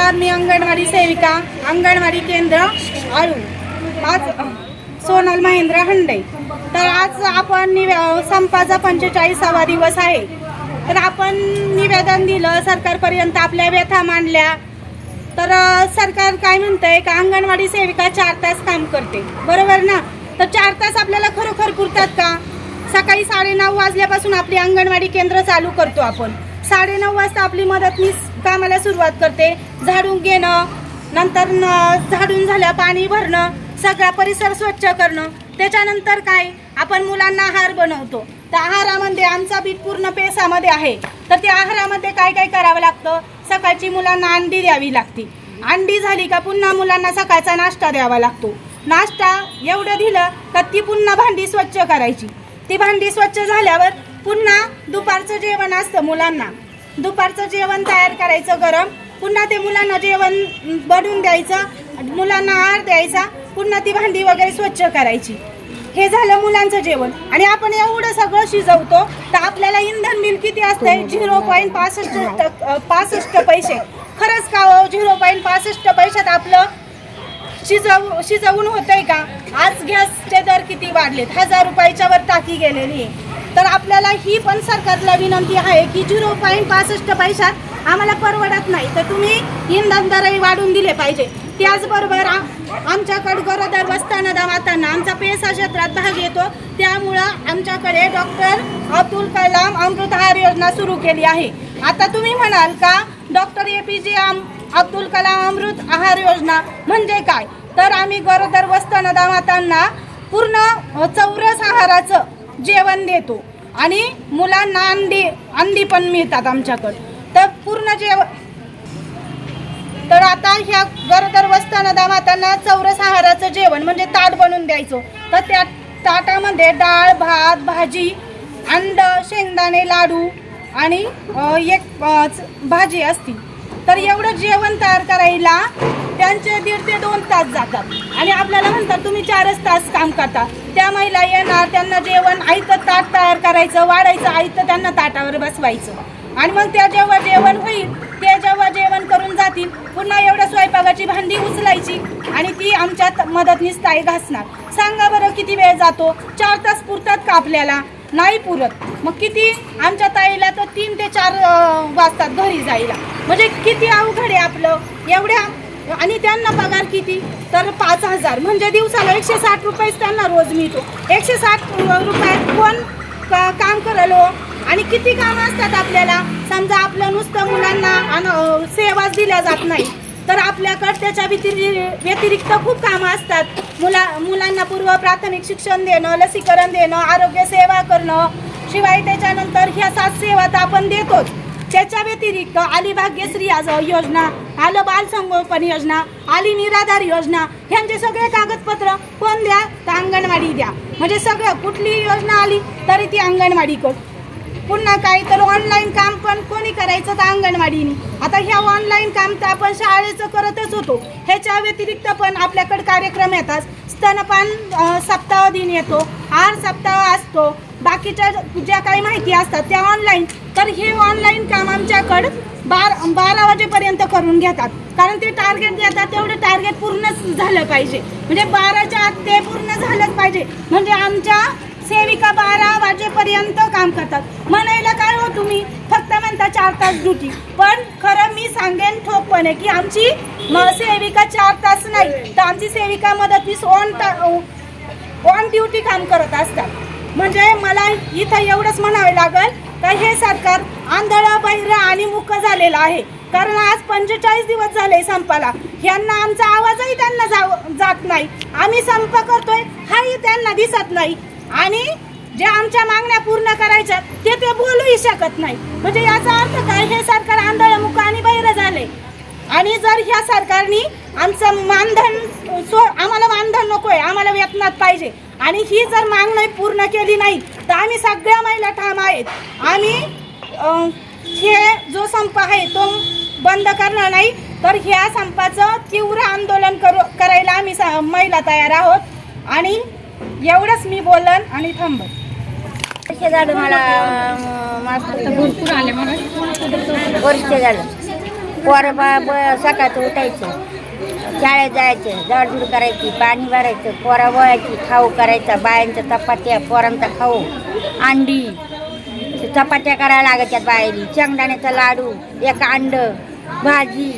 नमस्कार, मी अंगणवाडी सेविका, अंगणवाडी केंद्र आळू, आज सोनल महेंद्र हंडे. तर आज आपण संपाचा 45वा दिवस आहे. तर आपण निवेदन दिलं सरकारपर्यंत, आपल्या व्यथा मांडल्या. तर सरकार काय म्हणतंय का अंगणवाडी सेविका 4 तास काम करते, बरोबर ना? तर 4 तास आपल्याला खरोखर पुरतात का? सकाळी 9:30 वाजल्यापासून आपली अंगणवाडी केंद्र चालू करतो आपण. 9:30 वाजता आपली मदतनीस कामाला सुरुवात करते. झाडून घेणं, नंतर झाडून झाल्या पाणी भरणं, सगळा परिसर स्वच्छ करणं. त्याच्यानंतर काय, आपण मुलांना आहार बनवतो. त्या आहारामध्ये आमचा बीट पूर्ण पेसामध्ये आहे. तर त्या आहारामध्ये काय काय करावं लागतं? सकाळची मुलांना अंडी द्यावी लागते. अंडी झाली का पुन्हा मुलांना सकाळचा नाश्ता द्यावा लागतो. नाश्ता एवढं दिलं का ती पुन्हा भांडी स्वच्छ करायची. ती भांडी स्वच्छ झाल्यावर पुन्हा दुपारचं जेवण असतं मुलांना. दुपारचं जेवण तयार करायचं गरम, पुन्हा ते मुलांना जेवण बनवून द्यायचं, मुलांना आहार द्यायचा, पुन्हा ती भांडी वगैरे स्वच्छ करायची. हे झालं मुलांचं जेवण. आणि आपण एवढं सगळं शिजवतो तर आपल्याला इंधन बिल किती असतंय? 0.65 पैसे. खरंच का हो? 0.65 पैशात आपलं शिजवून होतंय का? आज गॅसचे दर किती वाढलेत, 1000 रुपयाच्या वर टाकी गेलेली आहे. तर आपल्याला ही पण सरकारला विनंती आहे की 0.65 पैशात आम्हाला परवडत नाही, तर तुम्ही इंधन दरही वाढवून दिले पाहिजे. त्याचबरोबर आमच्याकडे गरोदर स्तनदा मातांना आमचा पेसा क्षेत्रात भाग येतो. त्यामुळं आमच्याकडे डॉक्टर अब्दुल कलाम अमृत आहार योजना सुरू केली आहे. आता तुम्ही म्हणाल का डॉक्टर APJ अब्दुल कलाम अमृत आहार योजना म्हणजे काय? तर आम्ही गरोदर स्तनदा मातांना पूर्ण चौरस आहाराचं जेवण देतो आणि मुलांना अंडी पण मिळतात आमच्याकडं. तर पूर्ण तर आता ह्या गरोदर स्तनदा मातांना चौरस आहाराचं जेवण म्हणजे ताट बनवून द्यायचं. तर त्या ताटामध्ये डाळ, भात, भाजी, अंड, शेंगदाणे, लाडू आणि एक भाजी असती. तर एवढं जेवण तयार करायला त्यांचे 1.5 ते 2 तास जातात. आणि आपल्याला म्हणतात तुम्ही 4च तास काम करता. त्या महिला येणार, त्यांना जेवण आयतं ताट तयार करायचं, वाढायचं, आयतं त्यांना ताटावर बसवायचं. आणि मग त्या जेव्हा जेवण होईल, ते जेव्हा जेवण करून जातील, पुन्हा एवढ्या स्वयंपाकाची भांडी उचलायची आणि ती आमच्या मदतनीस ताई घासणार. सांगा बरं किती वेळ जातो? 4 तास पुरतात का आपल्याला? नाही पुरत. मग किती आमच्या ताईला तर 3 ते 4 वाजतात घरी जायला. म्हणजे किती अवघड आहे आपलं एवढ्या. आणि त्यांना पगार किती? तर 5000, म्हणजे दिवसाला 160 रुपये त्यांना रोज मिळतो. 160 रुपयात कोण काम करल हो? आणि किती कामं असतात आपल्याला. समजा आपलं नुसतं मुलांना सेवाच दिल्या जात नाही, तर आपल्याकडं त्याच्या व्यतिरिक्त खूप कामं असतात. मुलांना पूर्व प्राथमिक शिक्षण देणं, लसीकरण देणं, आरोग्य सेवा करणं, शिवाय त्याच्यानंतर ह्या 7 सेवा तर आपण देतोच. त्याच्या व्यतिरिक्त आली भाग्यश्री योजना, आलं बाल संगोपन योजना, आली निराधार योजना, ह्यांचे सगळे कागदपत्र कोण द्या? तर अंगणवाडी द्या. म्हणजे सगळं कुठली योजना आली तरी ती अंगणवाडीकडं. पुन्हा काय तर ऑनलाईन काम पण कोणी करायचं? तर अंगणवाडीने. आता ह्या ऑनलाईन काम तर आपण शाळेचं करतच होतो. ह्याच्या व्यतिरिक्त पण आपल्याकडे कार्यक्रम येतात. स्तनपान सप्ताह दिन येतो, आहार सप्ताह असतो, बाकीच्या ज्या काही माहिती असतात त्या ऑनलाईन. तर हे ऑनलाईन काम आमच्याकडं 12 वाजेपर्यंत करून घेतात. कारण ते टार्गेट देतात, तेवढं टार्गेट पूर्ण झालं पाहिजे. म्हणजे 12च्या आत ते पूर्ण झालंच पाहिजे. म्हणजे आमच्या सेविका 12 वाजेपर्यंत काम करतात. म्हणायला काय हो तुम्ही फक्त म्हणता 4 तास ड्युटी, पण खरं मी सांगेन ठोकपणे की आमची सेविका 4 तास नाही, तर आमची सेविका मदतनीस ऑन ड्युटी काम करत असतात. म्हणजे मला इथं एवढंच म्हणावे लागेल का हे सरकार आंधळं, बहिरं आणि मूक झालेलं आहे. कारण आज 45 दिवस झाले संपाला, ह्यांना आमचा आवाजही त्यांना जात नाही. आम्ही संप करतोय हाही त्यांना दिसत नाही. आणि जे आमच्या मागण्या पूर्ण करायच्या ते बोलूही शकत नाही. म्हणजे याचा अर्थ काय? हे सरकार आंधळं, मूक आणि बहिरं झाले. आणि जर ह्या सरकारने आमचं मानधन आम्हाला मानधन नको आहे, आम्हाला वेतनात पाहिजे. आणि ही जर मागणी पूर्ण केली नाही तर आम्ही सगळ्या महिला ठाम आहेत. आम्ही हे जो संप आहे तो बंद करणार नाही. तर ह्या संपाचं तीव्र आंदोलन करायला आम्ही महिला तयार आहोत. आणि एवढंच मी बोलन आणि थांबत. वर्ष झालं मला भरपूर आले मला वर्ष झालं पोरं सकाळचं उठायचं, शाळेत जायचं, झाडझूड करायची, पाणी भरायचं, पोरं वळायची, खाऊ करायचा, बायांच्या चपात्या, पोरांचा खाऊ, अंडी, चपात्या करायला लागायच्यात बाहेरी, शेंगदाण्याचा लाडू, एक अंड, भाजी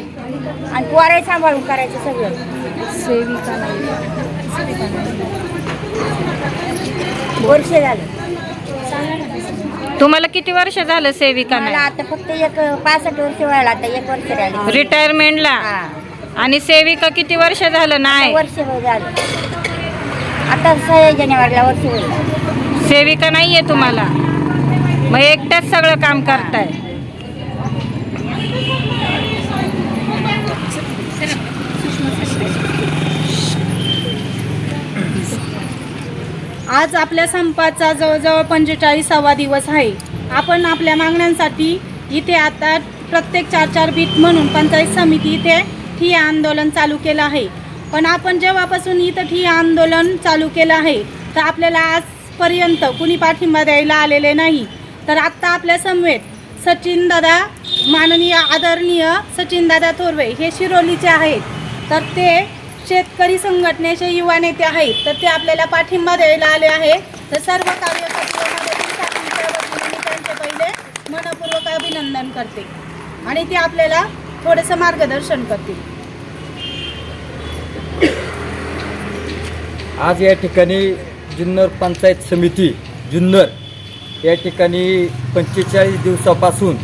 आणि पोरं सांभाळून करायचं सगळं. सेविका वर्ष झालं. तुम्हाला किती वर्ष झालं सेविका मला नाही? आता फक्त 65 वर्ष व्हायला, आता 1 वर्ष राहिले. रिटायरमेंटला. हा, आणि सेविका किती वर्ष झालं नाही? वर्ष झालं. आता 6 जानेवारीला वर्ष होईल. सेविका नाहीये तुम्हाला, मग एकट्याच सगळं काम करताय. आज आपल्या संपाचा जवळजवळ 45वा दिवस आहे. आपण आपल्या मागण्यांसाठी इथे आता प्रत्येक 4-4 बीट म्हणून पंचायत समिती इथे ठिय्या आंदोलन चालू केलं आहे. पण आपण जेव्हापासून इथं ठिय्या आंदोलन चालू केलं आहे तर आपल्याला आजपर्यंत कुणी पाठिंबा द्यायला आलेले नाही. तर आत्ता आपल्या समवेत सचिनदादा, माननीय आदरणीय सचिनदादा थोरवे हे शिरोलीचे आहेत. तर ते शेतकरी संघटनेचे युवा नेते आहेत. तर ते आपल्याला पाठिंबा द्यायला आले आहे. तर सर्व कार्यकर्ते व मदतीसाठीच्या वतीने मी त्यांचे पहिले मनपूर्वक अभिनंदन करते आणि ते आपल्याला थोडंसं मार्गदर्शन करतील. आज या ठिकाणी जुन्नर पंचायत समिती जुन्नर या ठिकाणी 45 दिवसापासून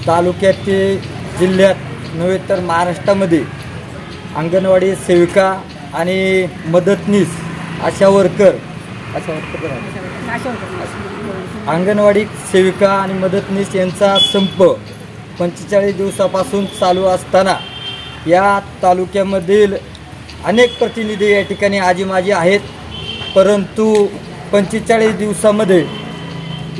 तालुक्यातील, जिल्ह्यात नव्हे तर महाराष्ट्रामध्ये अंगणवाडी सेविका आणि मदतनीस आशा वर्कर अंगणवाडी सेविका आणि मदतनीस यांचा संप 45 दिवसापासून चालू असताना या तालुक्यामधील अनेक प्रतिनिधी या ठिकाणी आजीमाजी आहेत. परंतु 45 दिवसामध्ये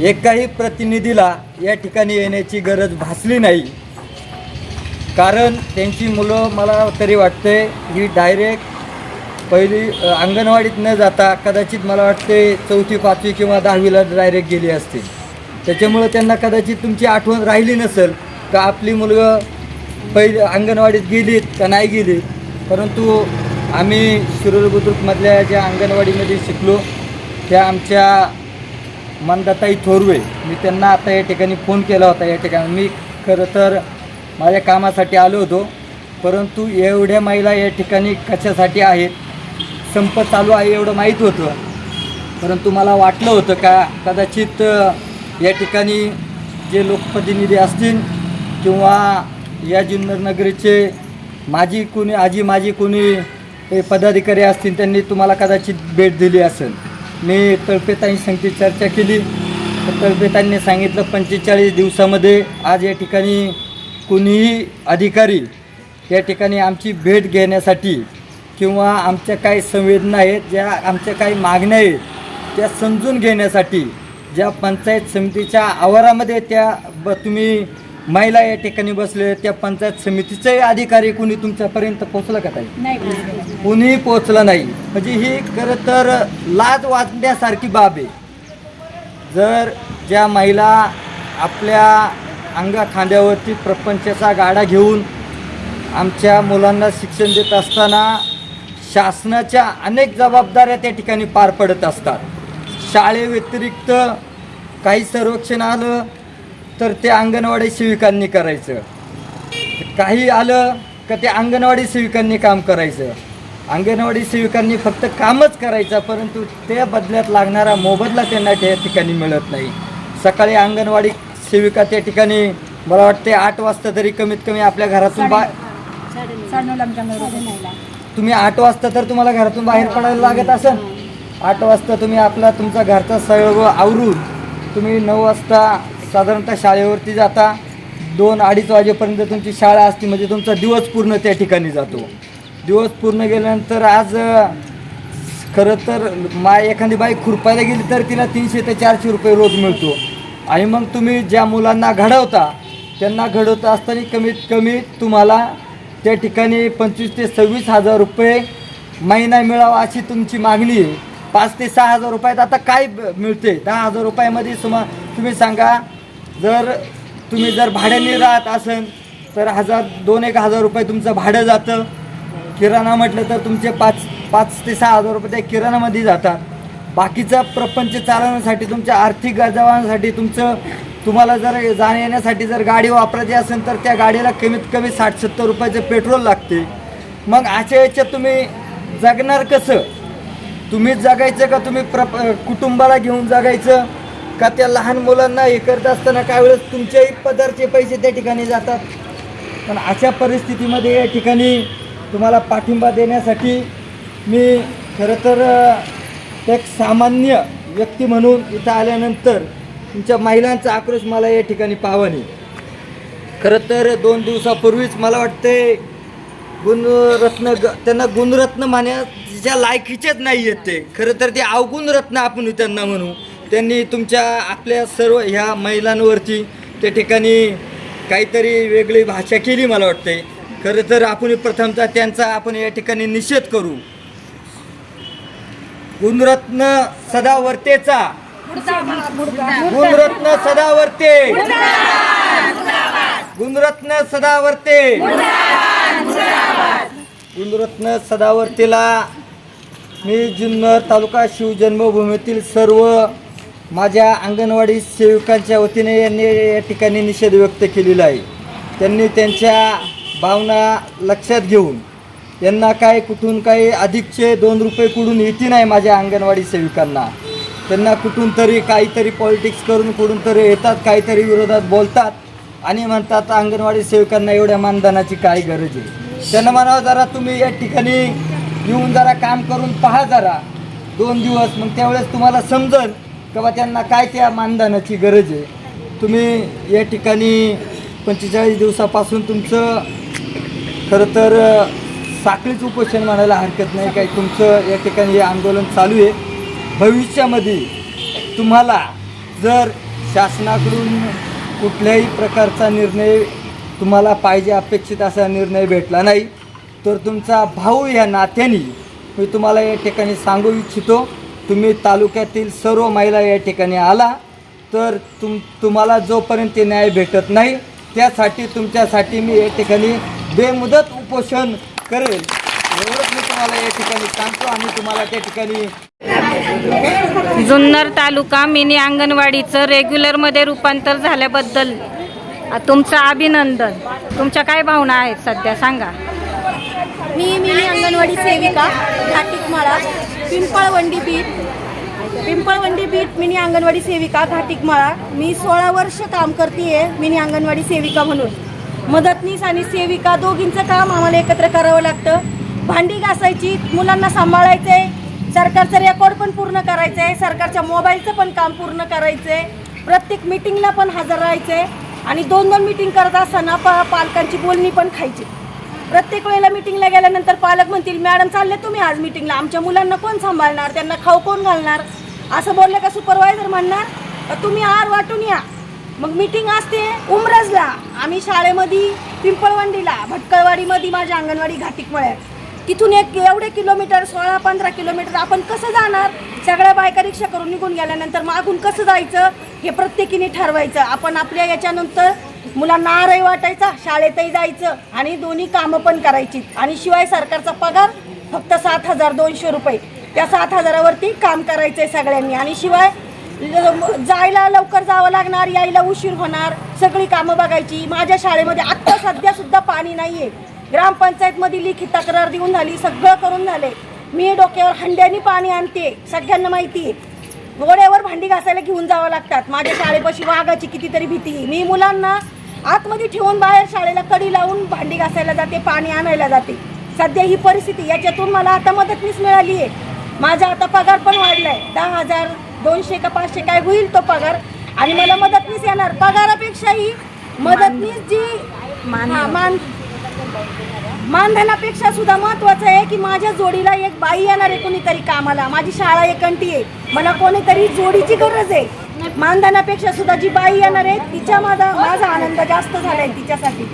एकाही प्रतिनिधीला या ठिकाणी येण्याची गरज भासली नाही. कारण त्यांची मुलं मला तरी वाटते ही डायरेक्ट पहिली अंगणवाडीत न जाता कदाचित मला वाटते 4थी 5वी किंवा 10वीला डायरेक्ट गेली असतील. त्याच्यामुळं त्यांना कदाचित तुमची आठवण राहिली नसेल का आपली मुलगा पहिली अंगणवाडीत गेलीत का नाही गेली. परंतु आम्ही शिरोली बुद्रुकमधल्या ज्या अंगणवाडीमध्ये शिकलो त्या आमच्या मंदाताई थोरवे, मी त्यांना आता या ठिकाणी फोन केला होता. या ठिकाणी मी खरं तर माझ्या कामासाठी आलो होतो, परंतु एवढ्या महिला या ठिकाणी कशासाठी आहेत, संप चालू आहे एवढं माहीत होतं. परंतु मला वाटलं होतं का कदाचित या ठिकाणी जे लोकप्रतिनिधी असतील किंवा या जुन्नर नगरीचे माझी कोणी पदाधिकारी असतील त्यांनी तुम्हाला कदाचित भेट दिली असेल. मी तळपेतांशी चर्चा केली तर तळपेतांनी सांगितलं 45 दिवसामध्ये आज या ठिकाणी कुणीही अधिकारी या ठिकाणी आमची भेट घेण्यासाठी किंवा आमच्या काही संवेदना आहेत, ज्या आमच्या काही मागण्या आहेत त्या समजून घेण्यासाठी ज्या पंचायत समितीच्या आवारामध्ये तुम्ही महिला या ठिकाणी बसले त्या पंचायत समितीचे अधिकारी कुणी तुमच्यापर्यंत पोचलं का ताई? कुणी पोचलं नाही. म्हणजे ही खरं तर लाज वाटण्यासारखी बाब आहे. जर ज्या महिला आपल्या अंगा खांद्यावरती प्रपंचाचा गाडा घेऊन आमच्या मुलांना शिक्षण देत असताना शासनाच्या अनेक जबाबदाऱ्या त्या ठिकाणी पार पडत असतात. शाळेव्यतिरिक्त काही सर्वेक्षण आलं तर ते अंगणवाडी सेविकांनी करायचं, काही आलं का ते अंगणवाडी सेविकांनी काम करायचं. अंगणवाडी सेविकांनी फक्त कामच करायचं, परंतु त्या बदल्यात लागणारा मोबदला त्यांना त्या ठिकाणी मिळत नाही. सकाळी अंगणवाडी सेविका त्या ठिकाणी मला वाटते 8 वाजता तरी कमीत कमी आपल्या घरातून तुम्ही 8 वाजता तर तुम्हाला घरातून बाहेर पडायला लागत असेल. 8 वाजता तुम्ही तुमचा घरचा सर्व आवरून तुम्ही 9 वाजता साधारणतः शाळेवरती जाता. 2-2:30 वाजेपर्यंत तुमची शाळा असते, म्हणजे तुमचा दिवस पूर्ण त्या ठिकाणी जातो. दिवस पूर्ण गेल्यानंतर आज खरं तर एखादी बाई खुरपायला गेली तर तिला 300 ते 400 रुपये रोज मिळतो. आणि मग तुम्ही ज्या मुलांना घडवता त्यांना घडवता असताना कमीत कमी तुम्हाला त्या ठिकाणी 25,000 ते 26,000 रुपये महिना मिळावा अशी तुमची मागणी आहे. 5,000 ते 6,000 रुपयात आता काय मिळते? 10,000 रुपयामध्ये तुम्ही सांगा. जर तुम्ही भाड्याने राहत असेल तर 2,000 रुपये तुमचं भाडं जातं. किराणा म्हटलं तर तुमचे 5 ते 6,000 रुपये त्या किराणामध्ये जातात. बाकीचा प्रपंच चालवण्यासाठी तुमच्या आर्थिक गरजावांसाठी तुम्हाला जर जाण्या येण्यासाठी जर गाडी वापरायची असेल तर त्या गाडीला कमीत कमी 60-70 रुपयाचं पेट्रोल लागते. मग अशा याच्यात तुम्ही जगणार कसं? तुम्हीच जगायचं का तुम्ही कुटुंबाला घेऊन जगायचं का? त्या लहान मुलांना हे करत असताना काही वेळेस तुमच्याही पदरचे पैसे त्या ठिकाणी जातात. पण अशा परिस्थितीमध्ये या ठिकाणी तुम्हाला पाठिंबा देण्यासाठी मी खरं तर एक सामान्य व्यक्ती म्हणून इथं आल्यानंतर तुमच्या महिलांचा आक्रोश मला या ठिकाणी पाहावानी. खरं तर 2 दिवसापूर्वीच मला वाटते त्यांना गुणरत्न मानण्याच्या लायकीचेच नाही आहेत ते. खरं तर ते अवगुण रत्न आपण त्यांना म्हणू. त्यांनी आपल्या सर्व ह्या महिलांवरती त्या ठिकाणी काहीतरी वेगळी भाषा केली मला वाटते. खरं तर आपण प्रथमतः त्यांचा आपण या ठिकाणी निषेध करू. गुणरत्न सदावर्तेचा, गुणरत्न सदावर्ते, गुणरत्न सदावर्ते, गुणरत्न सदावर्तेला मी जुन्नर तालुका शिवजन्मभूमीतील सर्व माझ्या अंगणवाडी सेविकांच्या वतीने यांनी या ठिकाणी निषेध व्यक्त केलेला आहे. त्यांनी त्यांच्या भावना लक्षात घेऊन यांना कुठून काही अधिकचे 2 रुपये कुठून येते नाही माझ्या अंगणवाडी सेविकांना. त्यांना कुठून तरी काहीतरी पॉलिटिक्स करून कुठून तरी येतात, काहीतरी विरोधात बोलतात आणि म्हणतात अंगणवाडी सेविकांना एवढ्या मानधनाची काय गरज आहे. त्यांना म्हणावं जरा तुम्ही या ठिकाणी येऊन जरा काम करून पहा जरा 2 दिवस, मग त्यावेळेस तुम्हाला समजेल की बा त्यांना काय त्या मानधनाची गरज आहे. तुम्ही या ठिकाणी 45 दिवसापासून तुमचं खरं तर साखळीच उपोषण म्हणायला हरकत नाही, काही तुमचं या ठिकाणी हे आंदोलन चालू आहे. भविष्यामध्ये तुम्हाला जर शासनाकडून कुठल्याही प्रकारचा निर्णय तुम्हाला पाहिजे अपेक्षित असा निर्णय भेटला नाही तर तुमचा भाऊ या नात्याने मी तुम्हाला या ठिकाणी सांगू इच्छितो, तुम्ही तालुक्यातील सर्व महिला या ठिकाणी आला तर तुम्हाला जोपर्यंत न्याय भेटत नाही त्यासाठी तुमच्यासाठी मी या ठिकाणी बेमुदत उपोषण करेल एवढंच मी तुम्हाला या ठिकाणी सांगतो. आणि तुम्हाला त्या ठिकाणी जुन्नर तालुका मिनी अंगणवाडीचं रेग्युलरमध्ये रूपांतर झाल्याबद्दल तुमचं अभिनंदन. तुमच्या काय भावना आहेत सध्या सांगा. मी मिनी अंगणवाडी सेविका घाटिकमाळा पिंपळवंडी बीट मिनी अंगणवाडी सेविका घाटिकमाळा. मी 16 वर्ष काम करते मिनी अंगणवाडी सेविका म्हणून. मदतनीस आणि सेविका दोघींचं काम आम्हाला एकत्र करावं लागतं. भांडी घासायची, मुलांना सांभाळायचं आहे, सरकारचं रेकॉर्ड पण पूर्ण करायचं आहे, सरकारच्या मोबाईलचं पण काम पूर्ण करायचं आहे, प्रत्येक मिटिंगला पण हजर राहायचं आहे आणि 2-2 मिटिंग करत असताना पालकांची बोलणी पण खायची. प्रत्येक वेळेला मिटिंगला गेल्यानंतर पालक म्हणतील मॅडम चालले तुम्ही आज मिटिंगला, आमच्या मुलांना कोण सांभाळणार, त्यांना खाऊ कोण घालणार, असं बोललं का सुपरवायझर म्हणणार तर तुम्ही आर वाटून या. मग मिटिंग असते उमरजला, आम्ही शाळेमध्ये पिंपळवंडीला, भटकळवाडीमध्ये माझी अंगणवाडी घाटिकमळ्यात, तिथून एवढे किलोमीटर 16-15 किलोमीटर आपण कसं जाणार. सगळ्या बायका रिक्षा करून निघून गेल्यानंतर मागून कसं जायचं हे प्रत्येकीने ठरवायचं. आपण आपल्या याच्यानंतर मुलांना आरही वाटायचा, शाळेतही जायचं आणि दोन्ही कामं पण करायची. आणि शिवाय सरकारचा पगार फक्त 7,200 रुपये, त्या 7,000वरती काम करायचं आहे सगळ्यांनी. आणि शिवाय जायला लवकर जावं लागणार, यायला उशीर होणार, सगळी कामं बघायची. माझ्या शाळेमध्ये आत्ता सध्यासुद्धा पाणी नाही आहे. ग्रामपंचायतमध्ये लिखित तक्रार देऊन झाली, सगळं करून झाले. मी डोक्यावर हंड्यानी पाणी आणते, सगळ्यांना माहिती आहे. गोड्यावर भांडी घासायला घेऊन जावं लागतात. माझ्या शाळेपाशी वाघाची कितीतरी भीती. मी मुलांना आतमध्ये ठेवून बाहेर शाळेला कडी लावून भांडी घासायला जाते, पाणी आणायला जाते. सध्या ही परिस्थिती, याच्यातून मला आता मदतनीस मिळाली आहे. माझा आता पगार पण वाढला आहे, 10,200 का 500 काय होईल तो पगार. आणि मला मदतनीस येणार. पगारापेक्षाही मदतनीस जी मानधनापेक्षा सुद्धा महत्वाचं आहे की माझ्या जोडीला एक बाई येणार आहे कोणीतरी कामाला. माझी शाळा एकंटी आहे, मला कोणीतरी जोडीची गरज आहे. मानधनापेक्षा सुद्धा जी बाई येणार आहे तिच्या माझा आनंद जास्त झाला आहे तिच्यासाठी.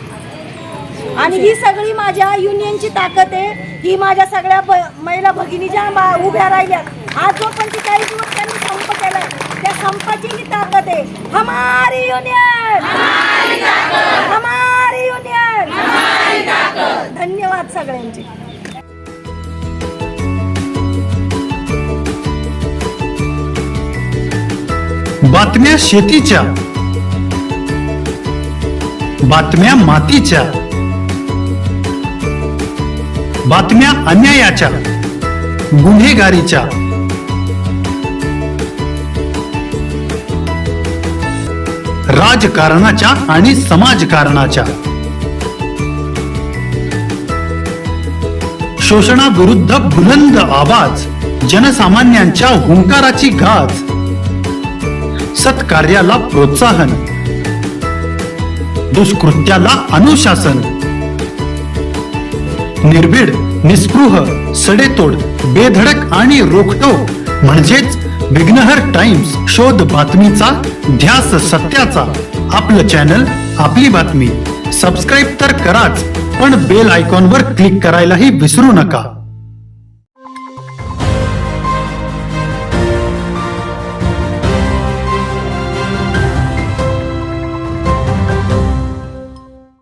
आणि ही सगळी माझ्या युनियनची ताकद आहे. ही माझ्या सगळ्या महिला भगिनी ज्या उभ्या राहिल्या, आज जो 45 दिवस त्यांनी संप केला, त्या संपाची ही ताकद आहे. हमारी युनियन, हमारी युनियन. धन्यवाद सगळ्यांचे. बातम्या शेतीच्या, बातम्या मातीच्या, बातम्या अन्यायाच्या, गुन्हेगारीच्या, राजकारणाच्या आणि समाजकारणाच्या, शोषणाविरुद्ध बुलंद आवाज, जनसामान्यांच्या हुंकाराची गाज, सत्कार्याला प्रोत्साहन, दुष्कृत्याला अनुशासन, निर्भीड, निस्पृह, सडेतोड, बेधडक आणि रोखटोक म्हणजेच विघ्नहर टाइम्स. शोध बातमीचा, ध्यास सत्याचा. आपलं चॅनल, आपली बातमी. सबस्क्राईब तर कराच, पण बेल आयकॉनवर क्लिक करायलाही विसरू नका.